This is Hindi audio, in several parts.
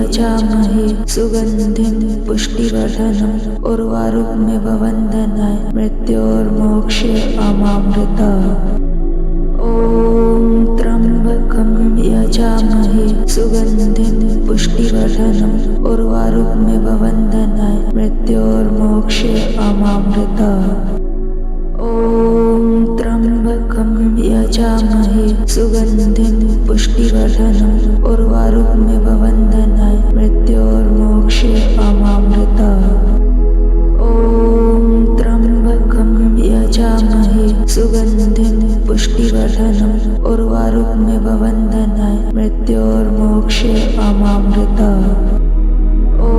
यजामहे सुगन्धिं पुष्टिवर्धनम् उर्वारुकमिव वन्दनाय मृत्योर्मोक्षे अमामृतम्। ॐ त्र्यम्बकं यजामहे सुगन्धिं पुष्टिवर्धनम् उर्वारुकमिव वन्दनाय मृत्योर्मोक्षे अमामृतम्। ॐ त्र्यम्बकं यजामहे सुगन्धिं पुष्टिवर्धनम् उर्वारुकमिव वन्दनाय मृत्योर्मोक्षे अमामृतम्। ॐ त्र्यम्बकं यजामहे सुगन्धिं पुष्टिवर्धनम् उर्वारुकमिव वन्दनाय मृत्योर्मोक्षे अमामृतम्। ॐ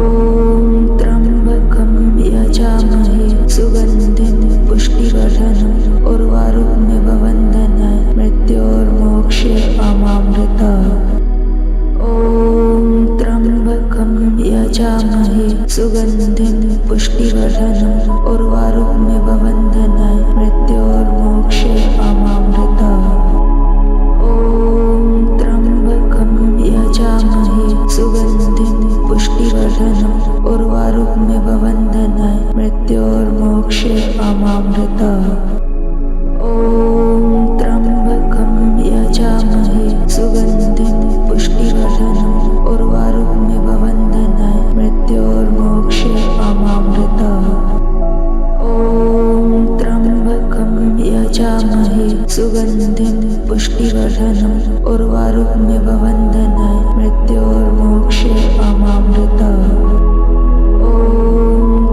त्र्यम्बकं यजामहे सुगन्धिं पुष्टिवर्धनम् उर्वारुकमिव वन्दनाय मृत्योर्मोक्षे अमामृतम्। ॐ त्र्यम्बकं यजामहे सुगन्धिं पुष्टिवर्धनम् उर्वारुकमिव वन्दनाय मृत्योर्मोक्षे अमामृतम्। ॐ त्र्यम्बकं यजामहे सुगन्धिं पुष्टिवर्धनम् उर्वारुकमिव वन्दनाय मृत्योर्मोक्षे अमामृतम्। ॐ त्र्यम्बकं यजामहे सुगन्धिं पुष्टिवर्धनम् उर्वारुकमिव वन्दनाय मृत्योर्मोक्षे अमामृतम्। ॐ त्र्यम्बकं यजामहे सुगन्धिं पुष्टिवर्धनम् उर्वारुकमिव वन्दनाय मृत्योर्मोक्षे अमामृतम्। ॐ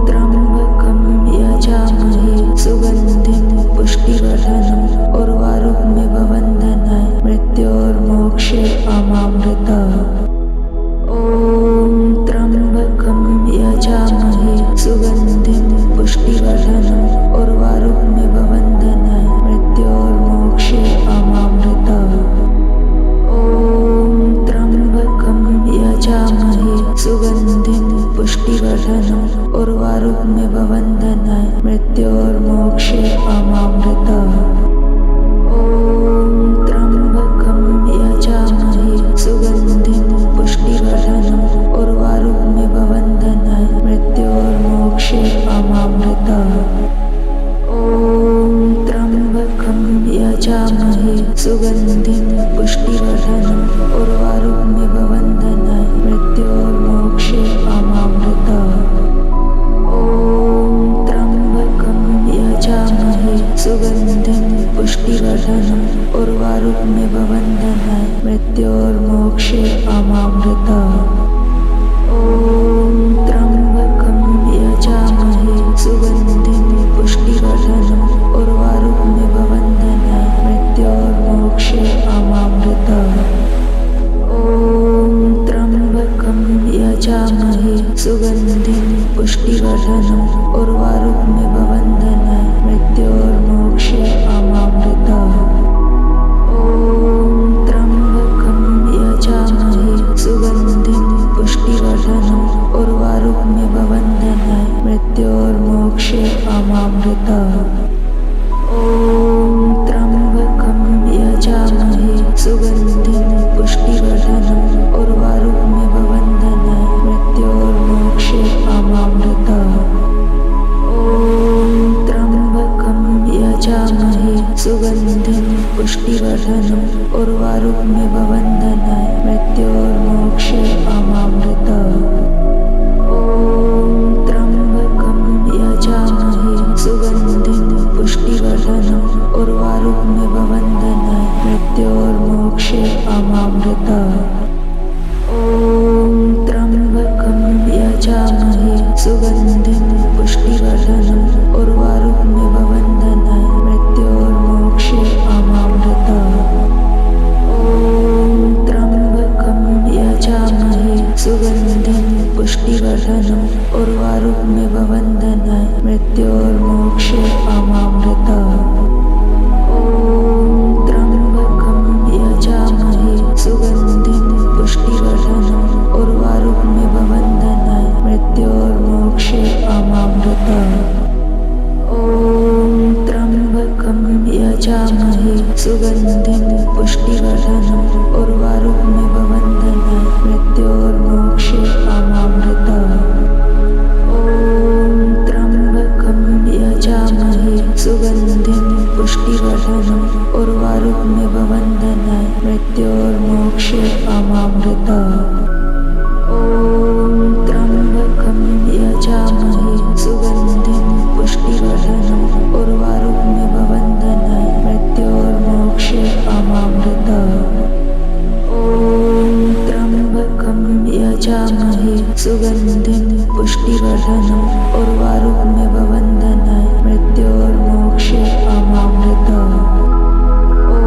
त्र्यम्बकं यजामहे सुगन्धिं पुष्टिवर्धनम् उर्वारुकमिव वन्दनाय मृत्योर्मोक्षे अमामृतम्। ॐ त्र्यम्बकं यजामहे सुगन्धिं पुष्टिवर्धनम् उर्वारुकमिव वन्दनाय मृत्योर्मोक्षे अमामृतम्। ॐ त्र्यम्बकं यजामहे सुगन्धिं पुष्टिवर्धनम् उर्वारुकमिव वन्दनाय मृत्योर्मोक्षे अमामृतम्। ॐ त्र्यम्बकं यजामहे सुगन्धिं पुष्टिवर्धनम् उर्वारुकमिव वन्दनाय मृत्योर्मोक्षे अमामृतम्। ॐ त्र्यम्बकं यजामहे सुगन्धिं पुष्टिवर्धनम् उर्वारुकमिव वन्दनाय मृत्योर्मोक्षे अमामृतम्। ॐ त्र्यम्बकं यजामहे सुगन्धिं पुष्टिवर्धनम् उर्वारुकमिव वन्दनाय मृत्योर्मोक्षे अमामृतम्। ॐ त्र्यम्बकं यजामहे सुगन्धिं पुष्टिवर्धनम् उर्वारुकमिव वन्दनाय मृत्योर्मोक्षे अमामृतम्। ॐ त्र्यम्बकं यजामहे सुगन्धिं पुष्टिवर्धनम् उर्वारुकमिव वन्दनाय मृत्योर्मोक्षे अमामृतम्। ॐ त्र्यम्बकं यजामहे सुगन्धिं पुष्टिवर्धनम् उर्वारुकमिव वन्दनाय मृत्योर्मोक्षे अमामृतम्। ॐ त्र्यम्बकं यजामहे सुगन्धिं पुष्टिवर्धनम् उर्वारुकमिव वन्दनाय मृत्योर्मोक्षे अमामृतम्। ॐ त्र्यम्बकं यजामहे सुगन्धिं पुष्टिवर्धनम् उर्वारुकमिव वन्दनाय मृत्योर्मोक्षे अमामृतम्। ॐ त्र्यम्बकं यजामहे सुगन्धिं पुष्टिवर्धनम् उर्वारुकमिव वन्दनाय मृत्योर्मोक्षे अमामृतम्। ॐ त्र्यम्बकं यजामहे सुगन्धिं पुष्टिवर्धनम् उर्वारुकमिव वन्दनाय मृत्योर्मोक्षे अमामृतम्। ॐ त्र्यम्बकं यजामहे सुगन्धिं पुष्टिवर्धनम् उर्वारुकमिव वन्दनाय मृत्योर्मोक्षे अमामृतम्। ॐ त्र्यम्बकं यजामहे सुगन्धिं पुष्टिवर्धनम् उर्वारुकमिव वन्दनाय मृत्योर्मोक्षे अमामृतम्। ॐ त्र्यम्बकं यजामहे सुगन्धिं पुष्टिवर्धनम् उर्वारुकमिव वन्दनाय मृत्योर्मोक्षे सुगन्धिं पुष्टिवर्धनम् उर्वारुकमिव वन्दनाय मृत्योर्मोक्षे अमामृताय। ॐ त्र्यम्बकं यजामहे सुगन्धिं पुष्टिवर्धनम् उर्वारुकमिव वन्दनाय मृत्योर्मोक्षे अमामृताय। ॐ त्र्यम्बकं यजामहे सुगन्धिं पुष्टिवर्धनम् उर्वारुकमिव वन्दनाय मृत्योर्मोक्षे अमामृताय। ॐ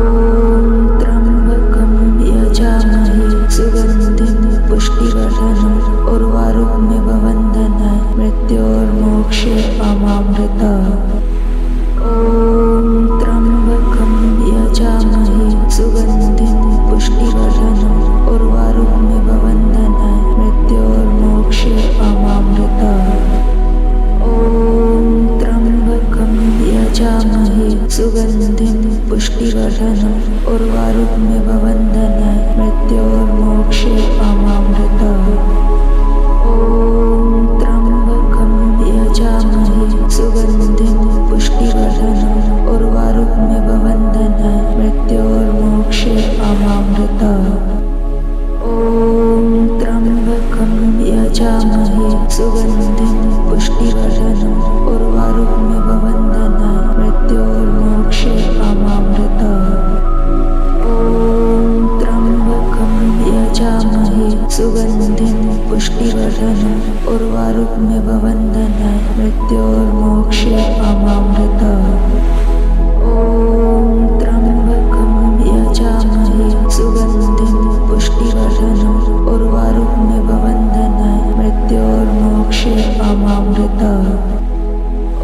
त्र्यम्बकं यजामहे सुगन्धिं पुष्टिवर्धनम् उर्वारुकमिव वन्दनाय मृत्योर्मोक्षे अमामृताय। ॐ त्र्यम्बकं यजामहे सुगन्धिं पुष्टिवर्धनम् उर्वारुकमिव वन्दनाय मृत्योर्मोक्षे अमामृताय। ॐ त्र्यम्बकं यजामहे सुगन्धिं पुष्टिवर्धनम् उर्वारुकमिव वन्दनाय मृत्योर्मोक्षे अमामृताय। ॐ त्र्यम्बकं यजामहे सुगन्धिं पुष्टिवर्धनम् उर्वारुकमिव वन्दनाय मृत्योर्मोक्षे अमामृताय। ॐ त्र्यम्बकं यजामहे सुगन्धिं पुष्टिवर्धनम् उर्वारुकमिव वन्दनाय मृत्योर्मोक्षे अमामृताय। ॐ त्र्यम्बकं यजामहे सुगन्धिं पुष्टिवर्धनम् उर्वारुकमिव वन्दनाय मृत्योर्मोक्षे अमामृताय। ॐ त्र्यम्बकं यजामहे सुगन्धिं पुष्टिवर्धनम् उर्वारुकमिव वन्दनाय मृत्योर्मोक्षे अमामृताय।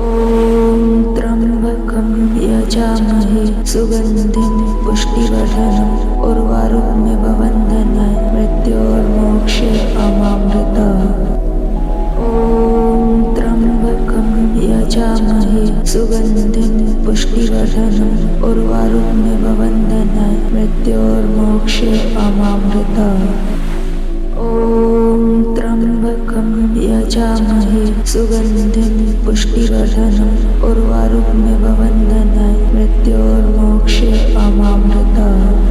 ॐ त्र्यम्बकं यजामहे सुगन्धिं पुष्टिवर्धनम् उर्वारुकमिव वन्दनाय मृत्योर्मोक्षे अमामृताय। ॐ त्र्यम्बकं यजामहे सुगन्धिं पुष्टिवर्धनम् उर्वारुकमिव वन्दनाय मृत्योर्मोक्षे अमामृताय। ॐ त्र्यम्बकं यजामहे सुगन्धिं पुष्टिवर्धनम् उर्वारुकमिव वन्दनाय मृत्योर्मोक्षे अमामृताय।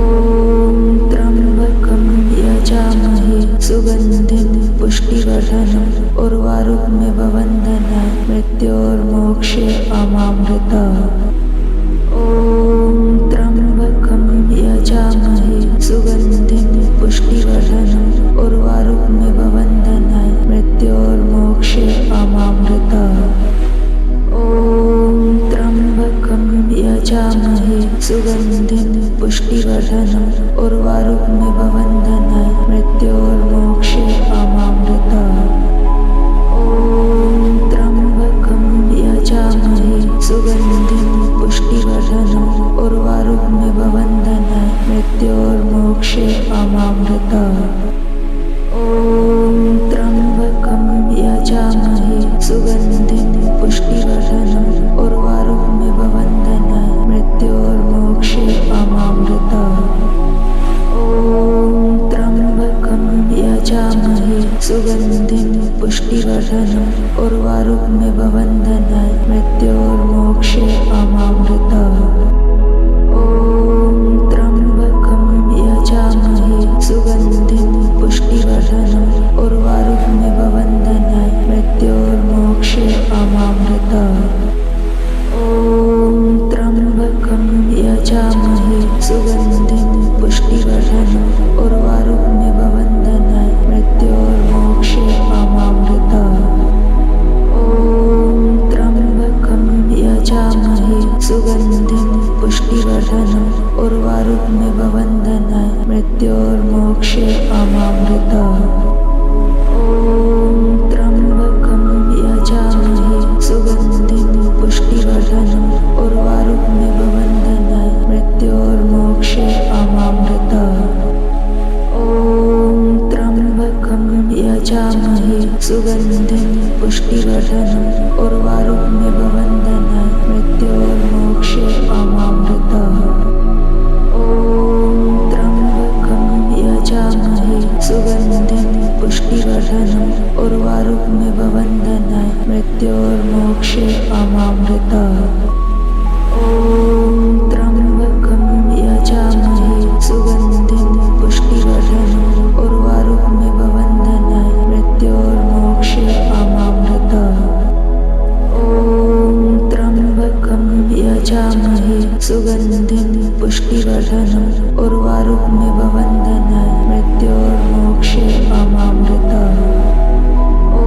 ॐ त्र्यम्बकं यजामहे सुगन्धिं पुष्टिवर्धनम् उर्वारुकमिव वन्दनाय मृत्योर्मोक्षे अमामृताय। ॐ त्र्यम्बकं यजामहे सुगन्धिं पुष्टिवर्धनम् उर्वारुकमिव वन्दनाय मृत्योर्मोक्षे अमामृताय। ॐ त्र्यम्बकं यजामहे सुगन्धिं पुष्टिवर्धनम् उर्वारुकमिव वन्दनाय मृत्योर्मोक्षे अमामृताय। ॐ त्र्यम्बकं यजामहे सुगन्धिं पुष्टिवर्धनम् उर्वारुकमिव वन्दनाय मृत्योर्मोक्षे अमामृताय। ॐ त्र्यम्बकं यजामहे सुगन्धिं पुष्टिवर्धनम् उर्वारुकमिव वन्दनाय मृत्योर्मोक्षे अमामृताय। ॐ त्र्यम्बकं यजामहे सुगन्धिं पुष्टिवर्धनम् उर्वारुकमिव वन्दनाय मृत्योर्मोक्षे अमामृताय। ॐ त्र्यम्बकं यजामहे सुगन्धिं पुष्टिवर्धनम् उर्वारुकमिव वन्दनाय मृत्योर्मोक्षे अमामृताय। ॐ त्र्यम्बकं यजामहे सुगन्धिं पुष्टिवर्धनम् उर्वारुकमिव वन्दनाय मृत्योर्मोक्षे अमामृताय। ॐ त्र्यम्बकं यजामहे सुगन्धिं पुष्टिवर्धनम् उर्वारुकमिव वन्दनाय मृत्योर्मोक्षे अमामृताय। ॐ त्र्यम्बकं यजामहे सुगन्धिं पुष्टिवर्धनम् उर्वारुकमिव वन्दनाय मृत्योर्मोक्षे अमामृताय। ॐ त्र्यम्बकं यजामहे सुगन्धिं पुष्टिवर्धनम् उर्वारुकमिव वन्दनाय मृत्योर्मोक्षे अमामृताय। ॐ त्र्यम्बकं यजामहे सुगन्धिं यजामहे सुगन्धिं पुष्टिवर्धनम् उर्वारुकमिव वन्दनाय मृत्योर्मोक्षे मामृतः। ॐ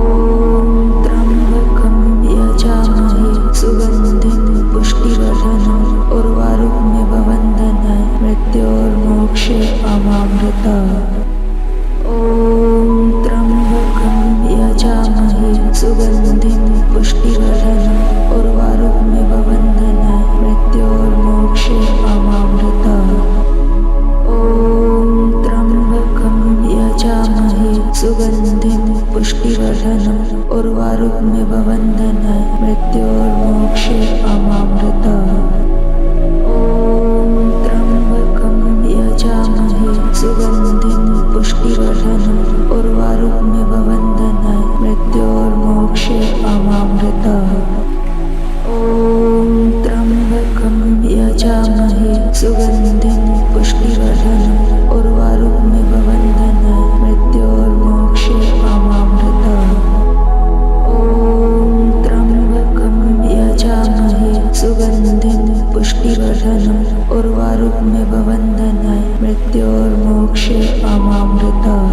त्र्यम्बकं यजामहे सुगन्धिं पुष्टिवर्धनम् उर्वारुकमिव वन्दनाय मृत्योर्मोक्षे मामृतः। ॐ त्र्यम्बकं यजामहे सुगन्धिं पुष्टिवर्धनम् उर्वारुकमिव वन्दनाय मृत्योर्मोक्षे मामृतः। ॐ त्र्यम्बकं यजामहे सुगन्धिं पुष्टिवर्धनम् उर्वारुकमिव वन्दनाय मृत्योर्मोक्षे मामृतः। ॐ त्र्यम्बकं यजामहे सुगन्धिं पुष्टिवर्धनम् उर्वारुकमिव वन्दनाय मृत्योर्मोक्षे मामृतः। ॐ त्र्यम्बकं यजामहे सुगन्धिं पुष्टिवर्धनम् उर्वारुकमिव वन्दनाय मृत्योर्मोक्षे मामृतः। ॐ त्र्यम्बकं यजामहे सुगन्धिं पुष्टिवर्धनम् उर्वारुकमिव वन्दनाय मृत्योर्मोक्षे मामृतः।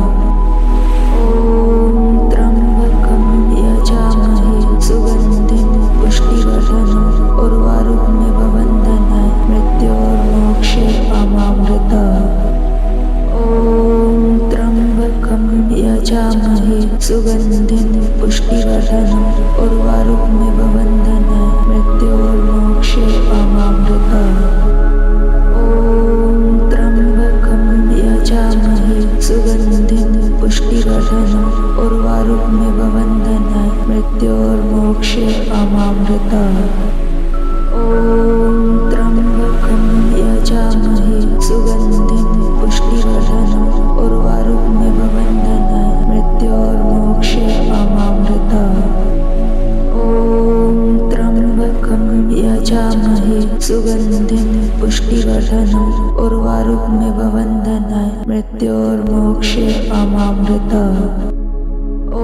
ॐ त्र्यम्बकं यजामहे सुगन्धिं पुष्टिवर्धनम् उर्वारुकमिव वन्दनाय मृत्योर्मोक्षे मामृतः। ॐ त्र्यम्बकं यजामहे सुगन्धिं पुष्टिवर्धनम् उर्वारुकमिव वन्दनाय मृत्योर्मोक्षे मामृतः। ॐ त्र्यम्बकं यजामहे सुगन्धिं पुष्टिवर्धनम् उर्वारुकमिव वन्दनाय मृत्योर्मोक्षे मामृतः। ॐ त्र्यम्बकं यजामहे सुगन्धिं पुष्टिवर्धनम् उर्वारुकमिव वन्दनाय मृत्योर्मोक्षे मामृतः। ॐ त्र्यम्बकं यजामहे सुगन्धिं पुष्टिवर्धनम् उर्वारुकमिव वन्दनाय मृत्योर्मोक्षे मामृतः। ॐ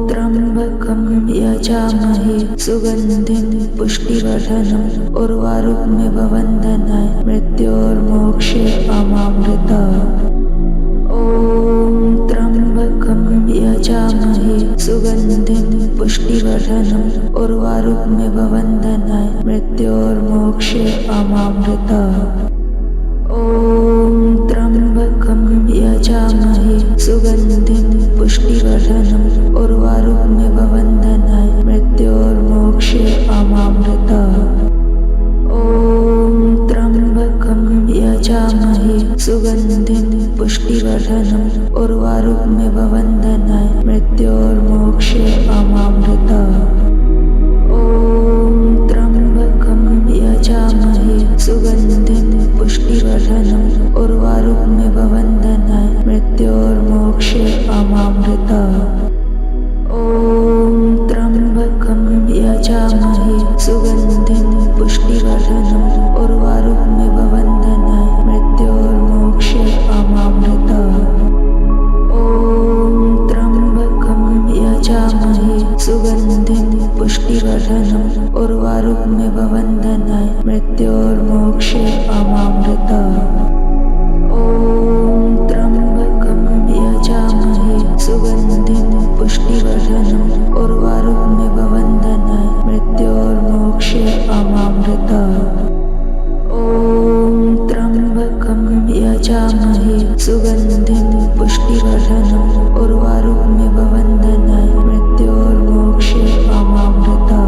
त्र्यम्बकं यजामहे सुगन्धिं पुष्टिवर्धनम् उर्वारुकमिव वन्दनाय मृत्योर्मोक्षे मामृतः। ॐ त्र्यम्बकं यजामहे सुगन्धिं पुष्टिवर्धनम् उर्वारुकमिव वन्दनाय मृत्योर्मोक्षे मामृतः। ॐ त्र्यम्बकं यजामहे सुगन्धिं पुष्टिवर्धनम् उर्वारुकमिव वन्दनाय मृत्योर्मोक्षे मामृतः। ॐ त्र्यम्बकं यजामहे सुगन्धिं पुष्टिवर्धनम् उर्वारुकमिव वन्दनाय मृत्योर्मोक्षे मामृतः। ॐ त्र्यम्बकं यजामहे सुगन्धिं पुष्टिवर्धनम् उर्वारुकमिव वन्दनाय मृत्योर्मोक्षे मामृतः। ॐ त्र्यम्बकं यजामहे सुगन्धिं पुष्टिवर्धनम् उर्वारुकमिव वन्दनाय मृत्योर्मोक्षे मामृतः। ॐ त्र्यम्बकं यजामहे सुगन्धिं पुष्टिवर्धनम् उर्वारुकमिव वन्दनाय मृत्योर्मोक्षे मामृतः। ॐ त्र्यम्बकं यजामहे सुगन्धिं पुष्टिवर्धनम् उर्वारुकमिव वन्दनाय मृत्योर्मोक्षे मामृतः। ॐ त्र्यम्बकं यजामहे सुगन्धिं पुष्टिवर्धनम् उर्वारुकमिव वन्दनाय मृत्योर्मोक्षे मामृतः।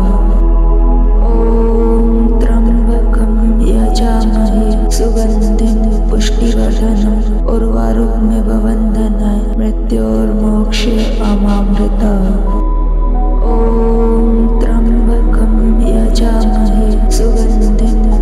ॐ त्र्यम्बकं यजामहे सुगन्धिं पुष्टिवर्धनम् उर्वारुकमिव वन्दनाय मृत्योर्मोक्षे मामृतः। ॐ त्र्यम्बकं यजामहे सुगन्धिं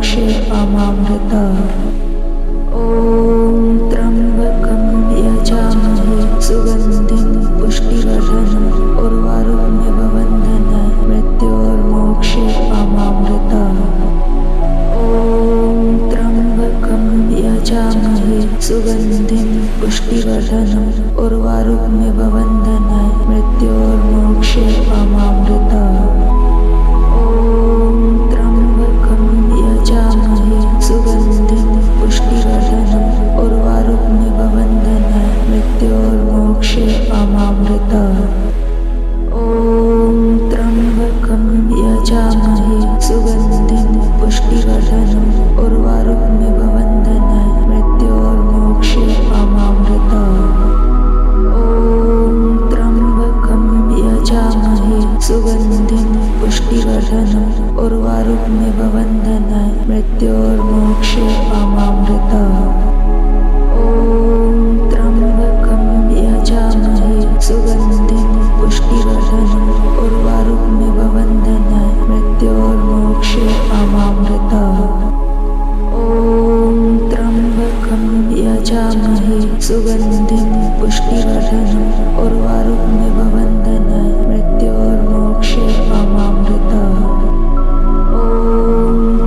मृत्योर्मोक्षे अमामृतः। ॐ त्र्यम्बकं यजामहे सुगन्धिं पुष्टिवर्धनम् उर्वारुकमिव बन्धनाय मृत्योर्मोक्षे अमामृतः। ॐ त्र्यम्बकं यजामहे सुगन्धिं पुष्टिवर्धनम् उर्वारुकमिव बन्धनाय मृत्योर्मोक्षे अमामृतः। ॐ त्र्यम्बकं यजामहे सुगन्धिं पुष्टिवर्धनम् उर्वारुकमिव बन्धनाय मृत्योर्मोक्षे अमामृतः। ॐ त्र्यम्बकं यजामहे सुगन्धिं पुष्टिवर्धनम् उर्वारुकमिव बन्धनाय मृत्योर्मोक्षे अमामृतः। ॐ त्र्यम्बकं यजामहे सुगन्धिं पुष्टिवर्धनम् उर्वारुकमिव बन्धनाय मृत्योर्मोक्षे अमामृतः। ॐ त्र्यम्बकं यजामहे सुगन्धिं पुष्टिवर्धनम् उर्वारुकमिव बन्धनाय मृत्योर्मोक्षे अमामृतः। ॐ त्र्यम्बकं यजामहे सुगन्धिं पुष्टिवर्धनम् उर्वारुकमिव बन्धनाय मृत्योर्मोक्षे अमामृतः। ॐ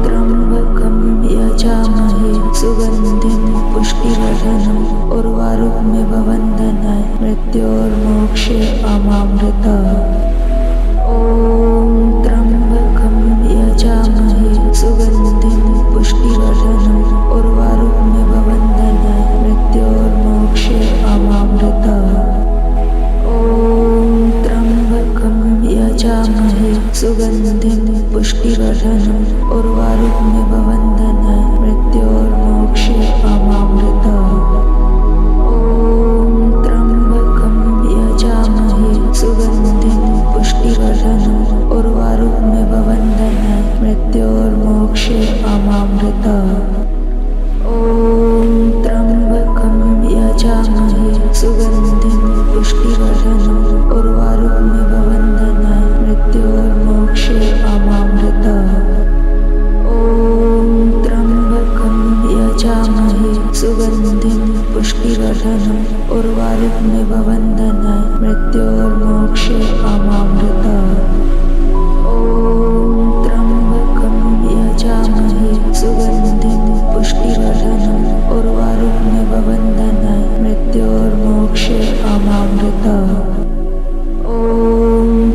त्र्यम्बकं यजामहे सुगन्धिं पुष्टिवर्धनम् उर्वारुकमिव बन्धनाय मृत्योर्मोक्षे अमामृतः। ॐ त्र्यम्बकं यजामहे सुगन्धिं पुष्टिवर्धनम् उर्वारुकमिव बन्धनाय मृत्योर्मोक्षे अमामृतः। ॐ त्र्यम्बकं यजामहे सुगन्धिं पुष्टिवर्धनम् उर्वारुकमिव बन्धनाय मृत्योर्मोक्षे अमामृतः। ॐ त्र्यम्बकं यजामहे सुगन्धिं पुष्टिवर्धनम् उर्वारुकमिव बन्धनाय मृत्योर्मोक्षे अमामृतः। ॐ त्र्यम्बकं यजामहे सुगन्धिं पुष्टिवर्धनम् उर्वारुकमिव बन्धनाय मृत्योर्मोक्षे अमामृतः। ॐ त्र्यम्बकं यजामहे सुगन्धिं पुष्टिवर्धनम् उर्वारुकमिव बन्धनाय मृत्योर्मोक्षे अमामृतः। ॐ त्र्यम्बकं यजामहे सुगन्धिं पुष्टिवर्धनम् उर्वारुकमिव बन्धनाय मृत्योर्मोक्षे अमामृतः। ॐ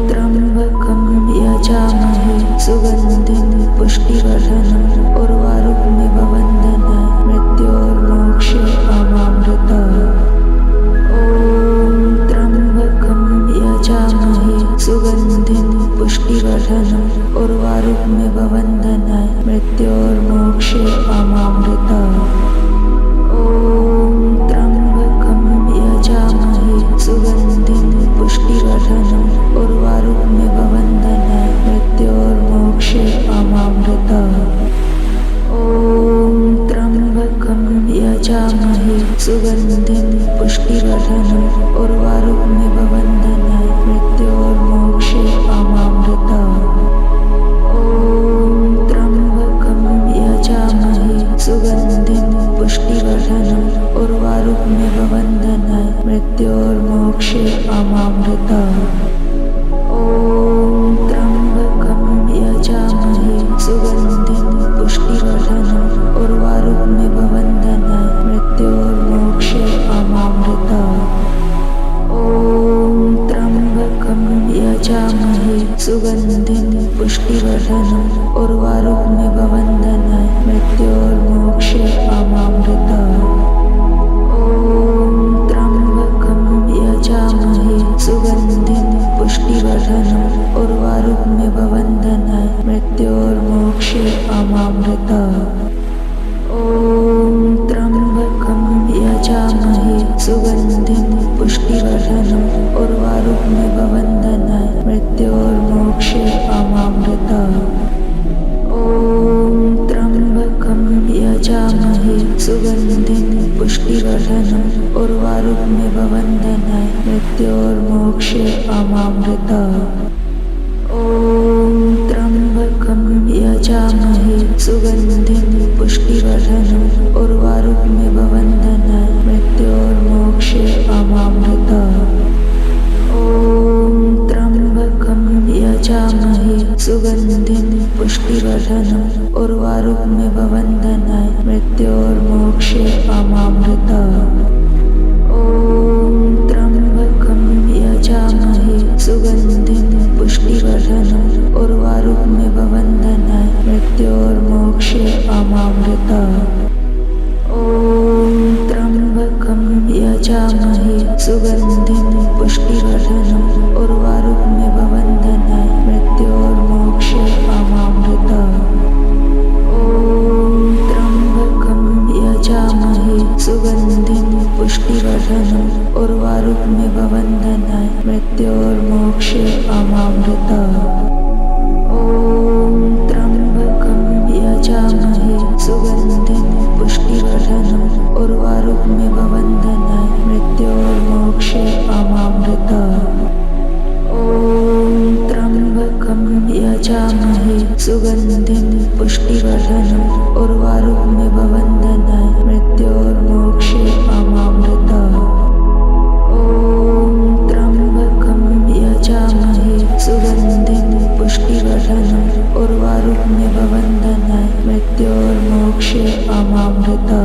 त्र्यम्बकं यजामहे सुगन्धिं पुष्टिवर्धनम् उर्वारुकमिव बन्धनाय मृत्योर्मोक्षे अमामृतः। ॐ त्र्यम्बकं यजामहे सुगन्धिं पुष्टिवर्धनम् उर्वारुकमिव बन्धनाय मृत्योर्मोक्षे अमामृतः। ॐ त्र्यम्बकं यजामहे सुगन्धिं पुष्टिवर्धनम् उर्वारुकमिव बन्धनाय मृत्योर्मोक्षे अमामृतः। ॐ त्र्यम्बकं यजामहे सुगन्धिं पुष्टिवर्धनम् उर्वारुकमिव बन्धनाय मृत्योर्मोक्षे अमामृतः। ॐ त्र्यम्बकं यजामहे सुगन्धिं पुष्टिवर्धनम् उर्वारुकमिव बन्धनाय मृत्योर्मोक्षे अमामृतः। ॐ त्र्यम्बकं यजामहे सुगन्धिं पुष्टिवर्धनम् उर्वारुकमिव बन्धनाय मृत्योर्मोक्षे अमामृतः। ॐ त्र्यम्बकं यजामहे सुगन्धिं पुष्टिवर्धनम् उर्वारुकमिव बन्धनाय मृत्योर्मोक्षे अमामृतः। ॐ त्र्यम्बकं यजामहे सुगन्धिं पुष्टिवर्धनम् उर्वारुकमिव वन्दनाय मृत्योर्मोक्षे अमामृता ॐ त्र्यम्बकं यजामहे सुगन्धिं पुष्टिवर्धनम् उर्वारुकमिव वन्दनाय मृत्योर्मोक्षे अमामृता ॐ त्र्यम्बकं यजामहे सुगन्धिं पुष्टिवर्धनम् उर्वारुकमिव वन्दनाय मृत्योर्मोक्षे अमामृता ॐ त्र्यम्बकं यजामहे सुगन्धिं पुष्टिवर्धनम् उर्वारुकमिव वन्दनाय मृत्योर्मोक्षे अमामृता ॐ त्र्यम्बकं यजामहे सुगन्धिं पुष्टिवर्धनम् उर्वारुकमिव वन्दनाय मृत्योर्मोक्षे अमामृता ॐ त्र्यम्बकं यजामहे सुगन्धिं पुष्टिवर्धनम् उर्वारुकमिव वन्दनाय मृत्योर्मोक्षे अमामृता ॐ त्र्यम्बकं यजामहे सुगन्धिं पुष्टिवर्धनम् उर्वारुकमिव वन्दनाय मृत्योर्मोक्षे अमामृता